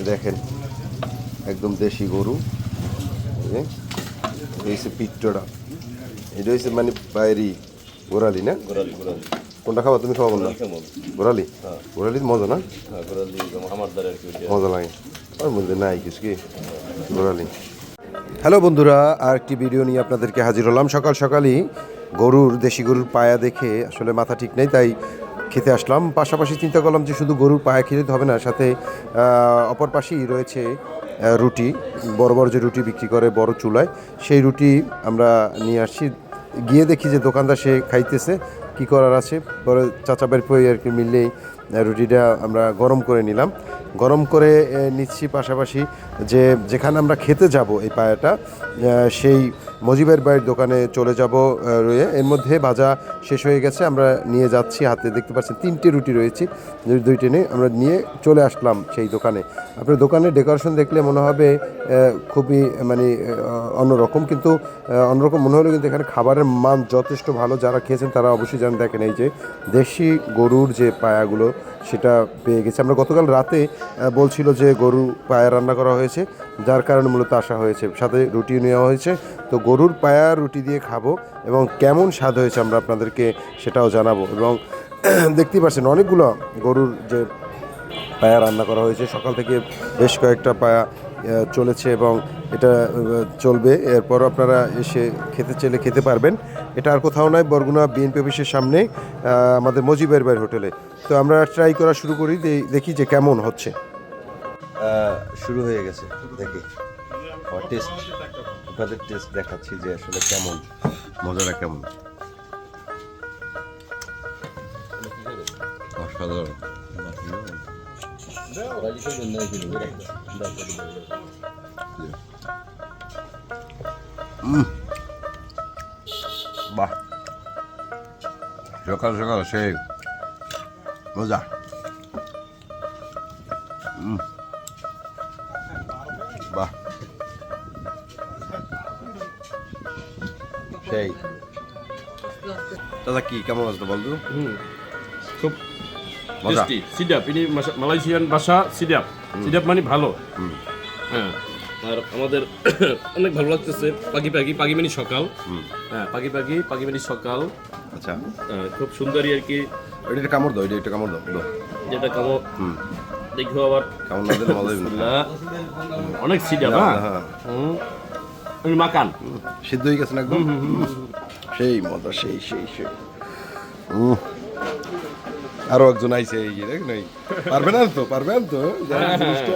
দেখেন একদম দেশি গরু, এই হচ্ছে পিঠটা, এটা হচ্ছে মানে বাইরি গোড়ালি না? কোনটা খাওয়া তুমি? খাওয়া না গোড়ালি? গোড়ালি মজা না? মজা লাগে ওর মধ্যে নাই কিছু কি গোড়ালি। হ্যালো বন্ধুরা, আর একটি ভিডিও নিয়ে আপনাদেরকে হাজির হলাম। সকাল সকালই গরুর, দেশি গরুর পায়া দেখে আসলে মাথা ঠিক নেই, তাই খেতে আসলাম। পাশাপাশি চিন্তা করলাম যে শুধু গরুর পায়া খেতে হবে না, সাথে অপর পাশেই রয়েছে রুটি, বড় বড় যে রুটি বিক্রি করে বড় চুলায়, সেই রুটি আমরা নিয়ে আসছি। গিয়ে দেখি যে দোকানদার সে খাইতেছে, কি করার আছে, পরে চাচা বের করে আর কি মিললেই রুটিটা আমরা গরম করে নিলাম। গরম করে নিচ্ছি, পাশাপাশি যেখানে আমরা খেতে যাব এই পায়াটা, সেই মজিবের বাড়ির দোকানে চলে যাব রয়ে। এর মধ্যে ভাজা শেষ হয়ে গেছে, আমরা নিয়ে যাচ্ছি। হাতে দেখতে পাচ্ছেন 3টে রুটি রয়েছে, 2টে নিয়ে আমরা নিয়ে চলে আসলাম সেই দোকানে। আপনার দোকানের ডেকোরেশন দেখলে মনে হবে খুবই মানে অন্যরকম, কিন্তু অন্যরকম মনে হলেও কিন্তু এখানে খাবারের মান যথেষ্ট ভালো। যারা খেয়েছেন তারা অবশ্যই জানেন। দেখেন এই যে দেশি গরুর যে পায়াগুলো সেটা পেয়ে গেছে। আমরা গতকাল রাতে বলছিল যে গরু পায়া রান্না করা হয়েছে, যার কারণে মূলত আসা হয়েছে, সাথে রুটি নেওয়া হয়েছে। তো গরুর পায়া রুটি দিয়ে খাবো এবং কেমন স্বাদ হয়েছে আমরা আপনাদেরকে সেটাও জানাবো। এবং দেখতেই পাচ্ছেন অনেকগুলো গরুর যে পায়া রান্না করা হয়েছে, সকাল থেকে বেশ কয়েকটা পায়া চলেছে এবং এটা চলবে। এরপর আপনারা এসে খেতে চাইলে খেতে পারবেন। এটা আর কোথাও নয়, বরগুনা বিএনপি অফিসের সামনে আমাদের মজিবের বাড়ি হোটেলে। তো আমরা ট্রাই করা শুরু করি, দেখি যে কেমন হচ্ছে। শুরু হয়ে গেছে, দেখি টেস্ট, আপনাদের টেস্ট দেখাচ্ছি যে আসলে কেমন, মজাটা কেমন। অসাধারণ। বাহ, সকাল সকাল সেই মজা। বাহ, সেই দাদা কি কেমন আছে বলতো? খুব টেস্টি। সিডাপ, ইনি মালয়েশিয়ান ভাষা সিডাপ। সিডাপ মানে ভালো। হ্যাঁ, আর আমাদের অনেক ভালো লাগতেছে। পাখি পাখি, পাখি মানে সকাল। হ্যাঁ, পাখি পাখি, পাখি মানে সকাল। আচ্ছা, খুব সুন্দরই আর কি। এটা কামড় দাও, এটা কামড় দাও, যেটা কামড় দেখবো আবার কামড় না দিলে মজাই না। অনেক সিডাপ। হ্যাঁ, মাকান সিদ্ধ হয়ে গেছে না একদম, সেই মজা, সেই সেই সেই। আরো একজন আইছে, এই পারবেন তো, পারবেন তো জিনিসটা।